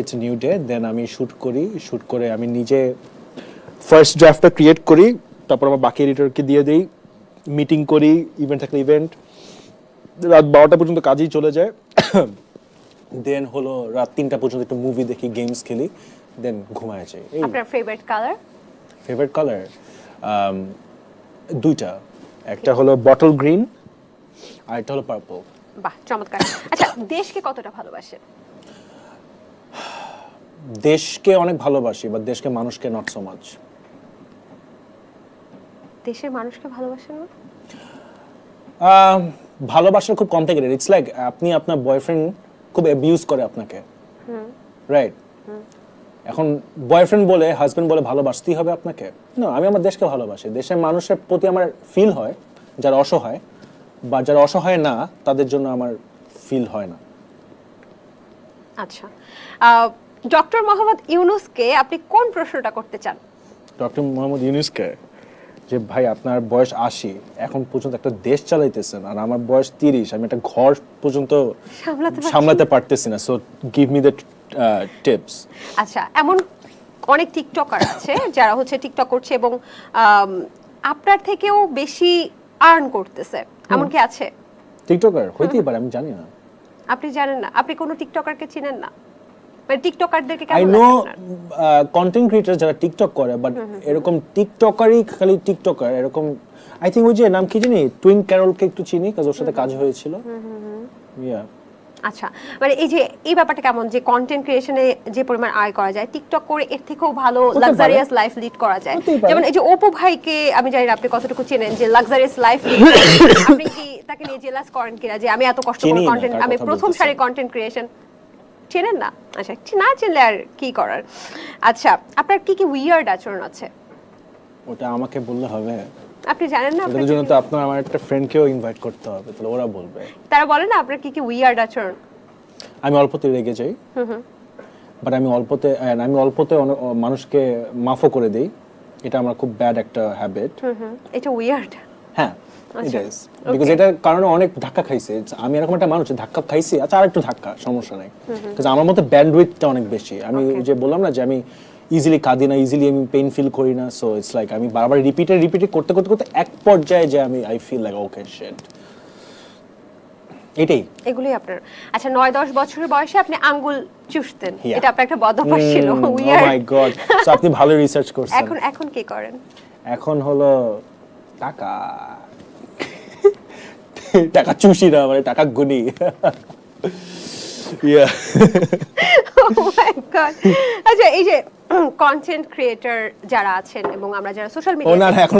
It's new day, দেন আমি shoot করে আমি নিজে ফার্স্ট ড্রাফটটা ক্রিয়েট করি, তারপর আমার বাকি এডিটরকে দিয়ে দিই, মিটিং করি, ইভেন্ট থাকলে ইভেন্ট, রাত 12টা পর্যন্ত কাজেই চলে যায়। দেন হলো রাত 3টা পর্যন্ত একটু মুভি দেখি, গেমস খেলি, দেন ঘুমায় যাই। আপনার ফেভারিট কালার? ফেভারিট কালার দুইটা, একটা হলো বটল গ্রিন আর একটা হলো পার্পল। বাহ, চমৎকার। আচ্ছা, দেশকে কতটা ভালোবাসেন? দেশকে অনেক ভালোবাসি, বা দেশকে মানুষকে নট সো মাচ। দেশের মানুষকে ভালোবাসেন না? ভালোবাসার খুব কমপ্লিকেটেড। ইটস লাইক আপনি আপনার বয়ফ্রেন্ড খুব অ্যাবিউজ করে আপনাকে, রাইট? এখন বয়ফ্রেন্ড বলে, হাজবেন্ড বলে ভালোবাসতেই হবে আপনাকে? না, আমি আমার দেশকে ভালোবাসি। দেশের মানুষের প্রতি আমার ফিল হয়, যারা অসহায় বা যারা অসহায় না তাদের জন্য আমার ফিল হয় না। আচ্ছা, ডক্টর মোহাম্মদ ইউনূসকে আপনি কোন প্রশ্নটা করতে চান? ডক্টর মোহাম্মদ ইউনূসকে, যে ভাই আপনার বয়স 80, এখন পর্যন্ত একটা দেশ চালাইতেছেন, আর আমার বয়স 30, আমি একটা ঘর পর্যন্ত সামলাতে পারতেছি না। So give me the tips. আচ্ছা, এমন অনেক টিকটকার আছে যারা হচ্ছে টিকটক করছে এবং আপনার থেকেও বেশি আর্ন করতেছে, এমন কি আছে? টিকটকার হইতেই পারে, আমি জানি না। আপনি জানেন না? আপনি কোনো টিকটকারকে চিনেন না? মানে টিকটকারদেরকে আই কেমন নো লাগে আপনার? কন্টেন্ট ক্রিয়েটর যারা টিকটক করে, বাট এরকম টিকটকারই খালি টিকটকার এরকম। আই থিঙ্ক ওই যে নাম কি জানি, টুইন ক্যারলকে একটু চিনি, কাজ ওর সাথে কাজ হয়েছিল। ইয়া। আচ্ছা, মানে এই যে এই ব্যাপারটা কেমন যে কন্টেন্ট ক্রিয়েশনে যে পরিমাণ আয় করা যায়, টিকটক করে এর থেকেও ভালো হতে পারে। লাক্সারিয়াস লাইফ লিড করা যায়। হতেই পারে। যেমন এই যে অপু ভাইকে আমি জানি না আপনি কতটুকু চেনেন, যে লাক্সারিয়াস লাইফ আপনি কি তাকে নিয়ে জেলাস করেন কিনা যে আমি এত কষ্ট চিনি করে না, কন্টেন্ট, কার আমি কথা প্রথম বলতেছেন। সারি কন্টেন্ট ক্রিয়েশন চেনেন না? আচ্ছা, না চিনলে আর কি করার। আচ্ছা, আপনার কি কি উইয়ার্ড আচরণ আছে? ওটা আমাকে বললে হবে? আপনি জানেন না? ওটার জন্য তো আপনার আমার একটা ফ্রেন্ডকেও ইনভাইট করতে হবে, তাহলে ওরা বলবে। তারা বলে না আপনার কি কি উইয়ার্ড আচরণ? আমি অল্পতে রেগে যাই, বাট আমি অল্পতে মানুষকে মাফও করে দেই। এটা আমার খুব ব্যাড একটা হ্যাবিট। এটা উইয়ার্ড? হ্যাঁ, ইট ইজ, বিকজ এটার কারণে অনেক ধাক্কা খাইছে। আমি এরকম একটা মানুষ, ধাক্কা খাইছি, আচ্ছা আর একটু ধাক্কা, সমস্যা নাই। কারণ আমার মধ্যে ব্যান্ডউইথটা অনেক বেশি। আমি যে বললাম না যে আমি ইজিলি কাঁদি না, ইজিলি আমি পেইন ফিল করি না। সো ইটস লাইক আমি বারবার রিপিটে করতে এক পর্যায়ে যে আমি I feel like okay shit. এটাই এগুলোই আপনার। আচ্ছা, 9-10 বছরের বয়সে আপনি আঙ্গুল চুষতেন, Yeah. এটা আপনার একটা বদ অভ্যাস ছিল। ও মাই গড, সো আপনি ভালো রিসার্চ করছেন। এখন কি করেন? এখন হলো টাকা টাকা চুষি না, মানে টাকা গুনি। ইয়া। Oh my God! আচ্ছা, এই যে কন্টেন্ট ক্রিয়েটর যারা আছেন এবং আমরা যারা সোশ্যাল মিডিয়া ওনারা এখন